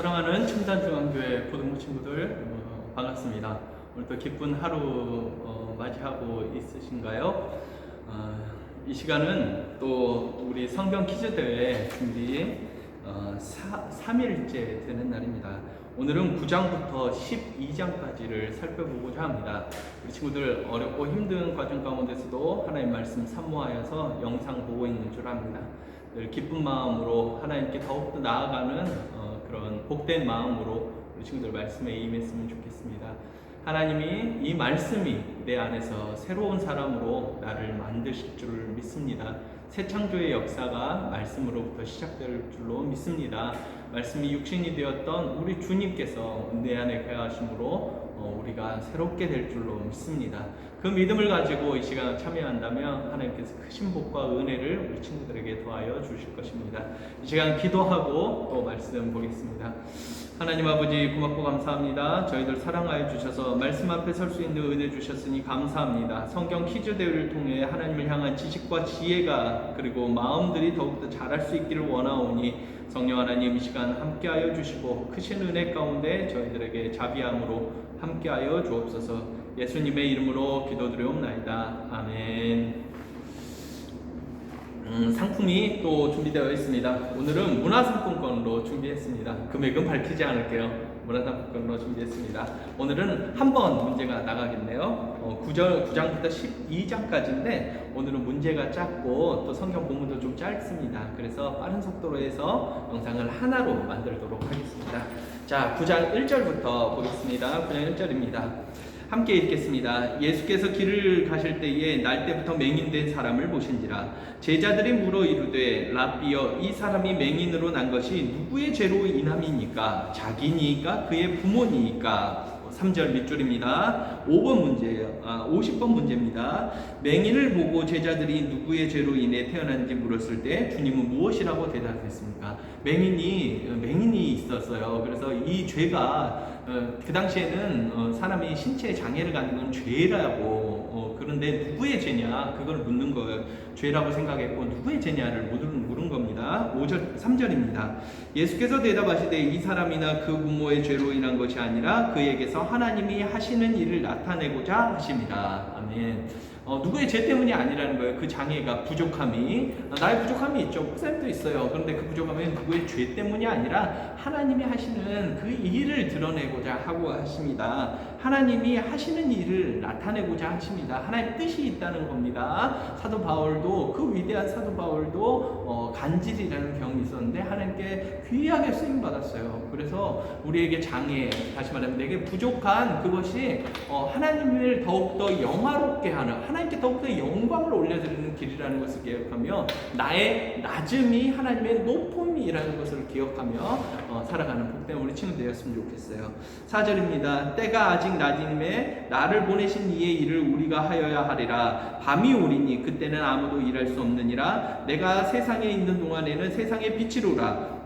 사랑하는 첨단중앙교회 고등부 친구들 반갑습니다. 오늘도 기쁜 하루 맞이하고 있으신가요? 이 시간은 또 우리 성경 퀴즈 대회 준비 3일째 되는 날입니다. 오늘은 9장부터 12장까지를 살펴보고자 합니다. 우리 친구들 어렵고 힘든 과정 가운데서도 하나님 말씀 사모하여서 영상 보고 있는 줄 압니다. 늘 기쁜 마음으로 하나님께 더욱더 나아가는 그런 복된 마음으로 우리 친구들 말씀에 임했으면 좋겠습니다. 하나님이 이 말씀이 내 안에서 새로운 사람으로 나를 만드실 줄 믿습니다. 새 창조의 역사가 말씀으로부터 시작될 줄로 믿습니다. 말씀이 육신이 되었던 우리 주님께서 내 안에 거하심으로 우리가 새롭게 될 줄로 믿습니다. 그 믿음을 가지고 이 시간 참여한다면 하나님께서 크신 복과 은혜를 우리 친구들에게 더하여 주실 것입니다. 이 시간 기도하고 또 말씀 보겠습니다. 하나님 아버지 고맙고 감사합니다. 저희들 사랑하여 주셔서 말씀 앞에 설 수 있는 은혜 주셨으니 감사합니다. 성경 퀴즈 대회를 통해 하나님을 향한 지식과 지혜가 그리고 마음들이 더욱더 자랄 수 있기를 원하오니 성령 하나님 이 시간 함께하여 주시고 크신 은혜 가운데 저희들에게 자비함으로 함께하여 주옵소서. 예수님의 이름으로 기도드리옵나이다. 아멘. 상품이 또 준비되어 있습니다. 오늘은 문화상품권으로 준비했습니다. 금액은 밝히지 않을게요. 문화상품권으로 준비했습니다. 오늘은 한 번 문제가 나가겠네요. 9장부터 12장까지인데 오늘은 문제가 짧고 또 성경 본문도 좀 짧습니다. 그래서 빠른 속도로 해서 영상을 하나로 만들도록 하겠습니다. 자, 9장 1절부터 보겠습니다. 9장 1절입니다. 함께 읽겠습니다. 예수께서 길을 가실 때에 날 때부터 맹인된 사람을 보신지라. 제자들이 물어 이르되 라삐여 이 사람이 맹인으로 난 것이 누구의 죄로 인함이니까? 자기니까 그의 부모니까? 3절 밑줄입니다. 5번 문제예요. 50번 문제입니다. 맹인을 보고 제자들이 누구의 죄로 인해 태어난지 물었을 때 주님은 무엇이라고 대답했습니까? 맹인이 있었어요. 그래서 이 죄가 그 당시에는 사람이 신체에 장애를 갖는 건 죄라고 그런데 누구의 죄냐 그걸 묻는 거예요. 죄라고 생각했고 누구의 죄냐를 물은 겁니다. 3절입니다. 예수께서 대답하시되 이 사람이나 그 부모의 죄로 인한 것이 아니라 그에게서 하나님이 하시는 일을 나타내고자 하십니다. 아멘. 누구의 죄 때문이 아니라는 거예요. 그 장애가 부족함이 나의 부족함이 있죠. 목사님도 있어요. 그런데 그 부족함이 누구의 죄 때문이 아니라 하나님이 하시는 그 일을 드러내고자 하고 하십니다. 하나님이 하시는 일을 나타내고자 하십니다. 하나님의 뜻이 있다는 겁니다. 사도 바울도 그 위대한 사도 바울도 간질이라는 병이 있었는데 하나님께 귀하게 쓰임 받았어요. 그래서 우리에게 장애, 다시 말하면 내게 부족한 그것이 하나님을 더욱더 영화롭게 하는 하나님께 더욱더 영광을 올려드리는 길이라는 것을 기억하며 나의 낮음이 하나님의 높음이라는 것을 기억하며 살아가는 복된 우리 친구 되었으면 좋겠어요. 4절입니다. 때가 아직 낮임에 나를 보내신 이의 일을 우리가 하여야 하리라. 밤이 오리니 그때는 아무도 일할 수 없느니라. 내가 세상에 있는 동안에는 세상의 빛이로라.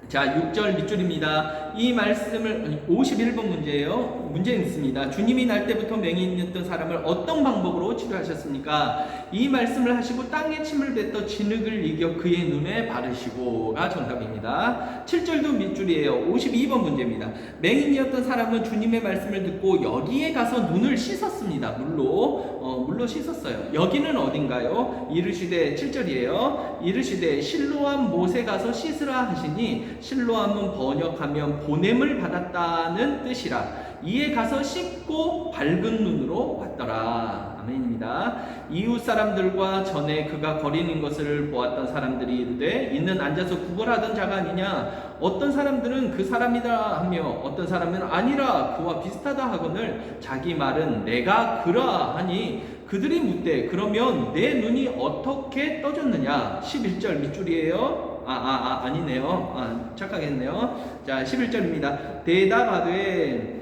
자, 6절 밑줄입니다. 이 말씀을 51번 문제예요. 문제는 있습니다. 주님이 날 때부터 맹인이었던 사람을 어떤 방법으로 치료하셨습니까? 이 말씀을 하시고 땅에 침을 뱉어 진흙을 이겨 그의 눈에 바르시고가 정답입니다. 7절도 밑줄이에요. 52번 문제입니다. 맹인이었던 사람은 주님의 말씀을 듣고 여기에 가서 눈을 씻었습니다. 물로 씻었어요. 여기는 어딘가요? 이르시되 7절이에요. 이르시되 실로암 못에 가서 씻으라 하시니 실로암은 번역하면 보냄을 받았다는 뜻이라. 이에 가서 씻고 밝은 눈으로 왔더라. 아멘입니다. 이웃 사람들과 전에 그가 거리는 것을 보았던 사람들이 이르되 이는 앉아서 구걸하던 자가 아니냐? 어떤 사람들은 그 사람이다 하며 어떤 사람은 아니라 그와 비슷하다 하거늘 자기 말은 내가 그라 하니 그들이 묻되 그러면 내 눈이 어떻게 떠졌느냐? 11절 밑줄이에요. 아니네요. 착각했네요. 자, 11절입니다. 대답하되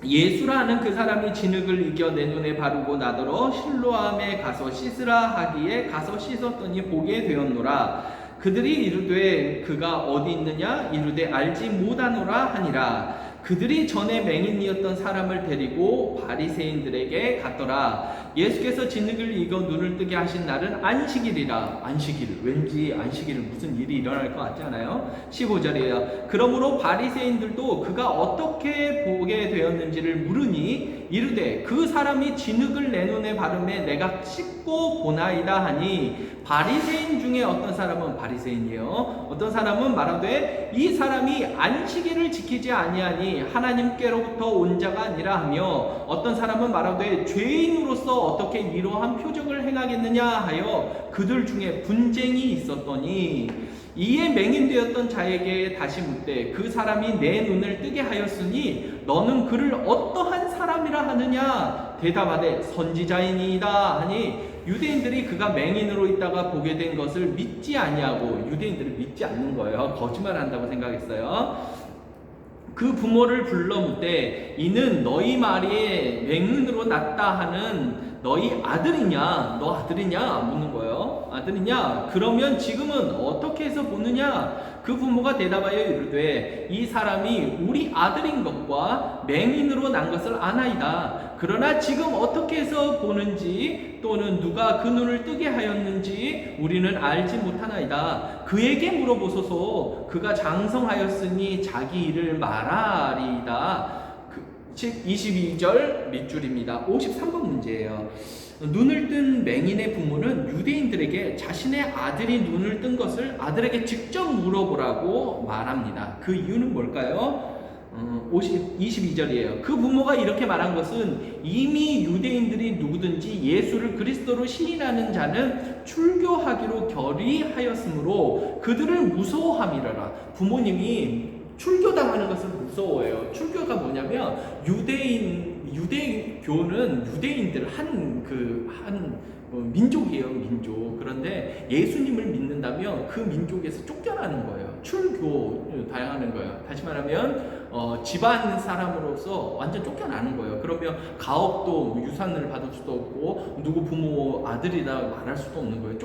예수라는 그 사람이 진흙을 이겨 내 눈에 바르고 나더러 실로암에 가서 씻으라 하기에 가서 씻었더니 보게 되었노라. 그들이 이르되 그가 어디 있느냐? 이르되 알지 못하노라 하니라. 그들이 전에 맹인이었던 사람을 데리고 바리새인들에게 갔더라. 예수께서 진흙을 이겨 눈을 뜨게 하신 날은 안식일이라. 안식일, 왠지 안식일 무슨 일이 일어날 것 같지 않아요? 15절이에요. 그러므로 바리새인들도 그가 어떻게 보게 되었는지를 물으니 이르되 그 사람이 진흙을 내 눈에 바르매 내가 씻고 보나이다 하니, 바리새인 중에 어떤 사람은, 바리새인이요, 어떤 사람은 말하되 이 사람이 안식일을 지키지 아니하니 하나님께로부터 온 자가 아니라 하며, 어떤 사람은 말하되 죄인으로서 어떻게 이러한 표적을 행하겠느냐 하여 그들 중에 분쟁이 있었더니, 이에 맹인되었던 자에게 다시 묻되 그 사람이 내 눈을 뜨게 하였으니 너는 그를 어떠한 사람이라 하느냐? 대답하되 선지자이니이다 하니, 유대인들이 그가 맹인으로 있다가 보게 된 것을 믿지 아니하고, 유대인들이 믿지 않는 거예요. 거짓말한다고 생각했어요. 그 부모를 불러 묻되 이는 너희 말이 맹인으로 났다 하는 너희 아들이냐? 너 아들이냐? 묻는 거예요. 아들이냐? 그러면 지금은 어떻게 해서 보느냐? 그 부모가 대답하여 이르되 이 사람이 우리 아들인 것과 맹인으로 난 것을 아나이다. 그러나 지금 어떻게 해서 보는지 또는 누가 그 눈을 뜨게 하였는지 우리는 알지 못하나이다. 그에게 물어보소서. 그가 장성하였으니 자기 일을 말하리이다. 즉 22절 밑줄입니다. 53번 문제예요. 눈을 뜬 맹인의 부모는 유대인들에게 자신의 아들이 눈을 뜬 것을 아들에게 직접 물어보라고 말합니다. 그 이유는 뭘까요? 22절이에요. 그 부모가 이렇게 말한 것은 이미 유대인들이 누구든지 예수를 그리스도로 시인하는 자는 출교하기로 결의하였으므로 그들을 무서워함이라라. 부모님이 출교당하는 것을 무서워해요. 출교가 뭐냐면 유대교는 유대인들 한 민족이에요, 민족. 그런데 예수님을 믿는다면 그 민족에서 쫓겨나는 거예요. 출교 당하는 거예요. 다시 말하면 집안 사람으로서 완전 쫓겨나는 거예요. 그러면 가업도 유산을 받을 수도 없고 누구 부모 아들이다 말할 수도 없는 거예요.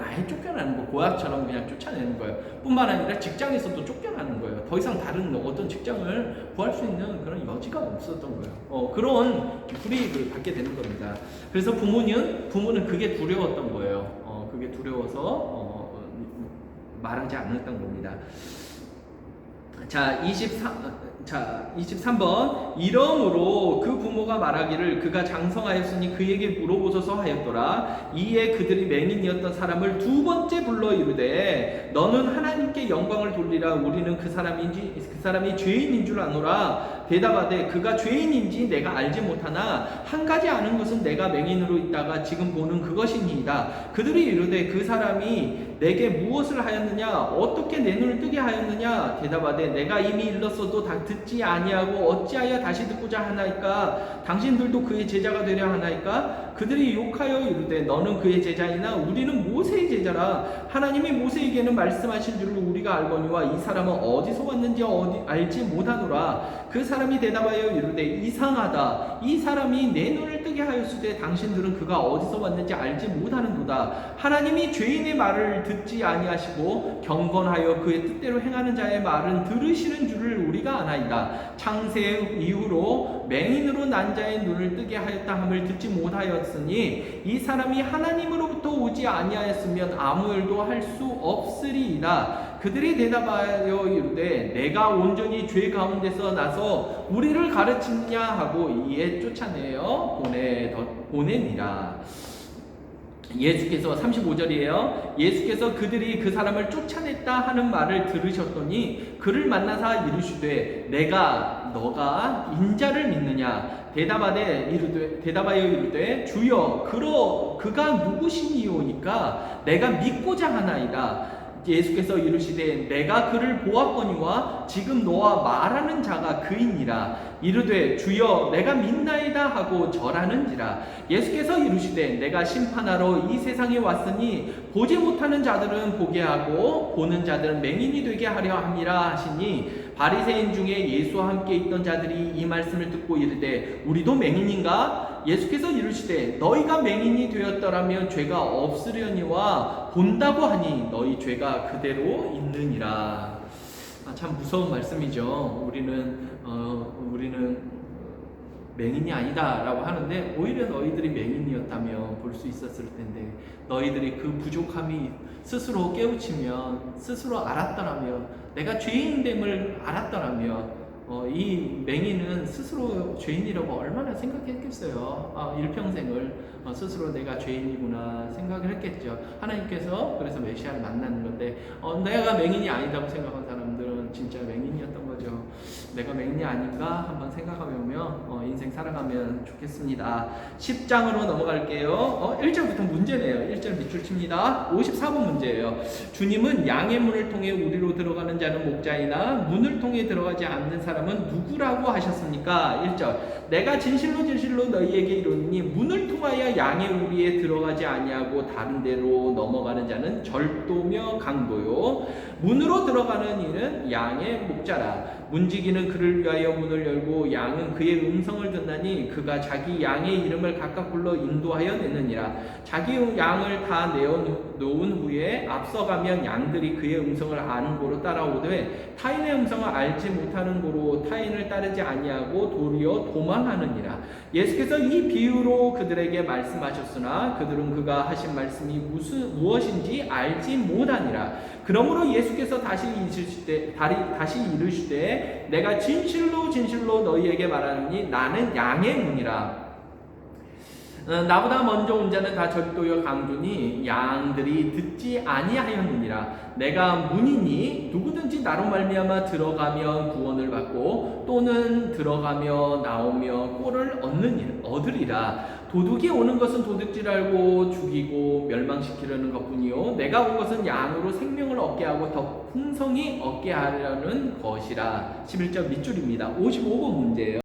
아예 쫓겨나는 거, 고아처럼 그냥 쫓아내는 거예요. 뿐만 아니라 직장에서도 쫓겨나는 거예요. 더 이상 다른 어떤 직장을 구할 수 있는 그런 여지가 없었던 거예요. 그런 불이익을 받게 되는 겁니다. 그래서 부모는 그게 두려웠던 거예요. 그게 두려워서 말하지 않았던 겁니다. 자, 23번. 이러므로 그 부모가 말하기를 그가 장성하였으니 그에게 물어보소서 하였더라. 이에 그들이 맹인이었던 사람을 두 번째 불러 이르되 너는 하나님께 영광을 돌리라. 우리는 그 사람이 죄인인 줄 아노라. 대답하되 그가 죄인인지 내가 알지 못하나 한 가지 아는 것은 내가 맹인으로 있다가 지금 보는 그것이니이다. 그들이 이르되 그 사람이 내게 무엇을 하였느냐? 어떻게 내 눈을 뜨게 하였느냐? 대답하되 내가 이미 일렀어도 듣지 아니하고 어찌하여 다시 듣고자 하나이까? 당신들도 그의 제자가 되려 하나이까? 그들이 욕하여 이르되 너는 그의 제자이나 우리는 모세의 제자라. 하나님이 모세에게는 말씀하신 줄을 우리가 알거니와 이 사람은 어디서 왔는지 알지 못하노라. 그 사람이 대답하여 이르되 이상하다. 이 사람이 내 눈을 뜨게 하였으되 당신들은 그가 어디서 왔는지 알지 못하는도다. 하나님이 죄인의 말을 듣지 아니하시고 경건하여 그의 뜻대로 행하는 자의 말은 들으시는 줄을 우리가 아나이다. 창세 이후로 맹인으로 난 자의 눈을 뜨게 하였다 함을 듣지 못하였으니 이 사람이 하나님으로부터 오지 아니하였으면 아무 일도 할 수 없으리이다. 그들이 대답하여 이르되 내가 온전히 죄 가운데서 나서 우리를 가르치냐 하고 이에 쫓아내어 보내니라. 예수께서 35절이에요. 예수께서 그들이 그 사람을 쫓아냈다 하는 말을 들으셨더니 그를 만나사 이르시되 너가 인자를 믿느냐? 대답하여 이르되 주여 그가 누구시니오니까 내가 믿고자 하나이다. 예수께서 이르시되 내가 그를 보았거니와 지금 너와 말하는 자가 그이니라. 이르되 주여 내가 믿나이다 하고 절하는지라. 예수께서 이르시되 내가 심판하러 이 세상에 왔으니 보지 못하는 자들은 보게 하고 보는 자들은 맹인이 되게 하려 함이라 하시니, 바리새인 중에 예수와 함께 있던 자들이 이 말씀을 듣고 이르되 우리도 맹인인가? 예수께서 이르시되 너희가 맹인이 되었더라면 죄가 없으려니와 본다고 하니 너희 죄가 그대로 있느니라. 참 무서운 말씀이죠. 우리는 맹인이 아니다라고 하는데 오히려 너희들이 맹인이었다면 볼 수 있었을 텐데 너희들이 그 부족함이 스스로 깨우치면 스스로 알았더라면 내가 죄인됨을 알았더라면 이 맹인은 스스로 죄인이라고 얼마나 생각했겠어요. 일평생을 스스로 내가 죄인이구나 생각을 했겠죠. 하나님께서 그래서 메시아를 만나는 건데 내가 맹인이 아니다고 생각한 사람들은 진짜 맹인이었던 거죠. 내가 맹인이 아닌가 한번 생각해보며 인생 살아가면 좋겠습니다. 10장으로 넘어갈게요. 1절부터 문제네요. 1절 밑줄 칩니다. 54번 문제예요. 주님은 양의 문을 통해 우리로 들어가는 자는 목자이나 문을 통해 들어가지 않는 사람은 누구라고 하셨습니까? 1절 내가 진실로 진실로 너희에게 이르노니 문을 통하여 양의 우리에 들어가지 아니하고 다른 데로 넘어가는 자는 절도며 강도요 문으로 들어가는 이는 양의 목자라. 문지기는 그를 위하여 문을 열고 양은 그의 음성을 듣나니 그가 자기 양의 이름을 각각 불러 인도하여 내느니라. 자기 양을 다 내어놓은 후에 앞서가면 양들이 그의 음성을 아는 고로 따라오되 타인의 음성을 알지 못하는 고로 타인을 따르지 아니하고 도리어 도망하느니라. 예수께서 이 비유로 그들에게 말씀하셨으나 그들은 그가 하신 말씀이 무엇인지 알지 못하니라. 그러므로 예수께서 다시 이르시되 내가 진실로 진실로 너희에게 말하노니 나는 양의 문이라. 나보다 먼저 온 자는 다 절도여 강도니 양들이 듣지 아니하였느니라. 내가 문이니 누구든지 나로 말미암아 들어가면 구원을 받고 또는 들어가며 나오며 꼴을 얻으리라. 도둑이 오는 것은 도둑질 알고 죽이고 멸망시키려는 것뿐이요 내가 온 것은 양으로 생명을 얻게 하고 더 풍성히 얻게 하려는 것이라. 11절 밑줄입니다. 55번 문제예요.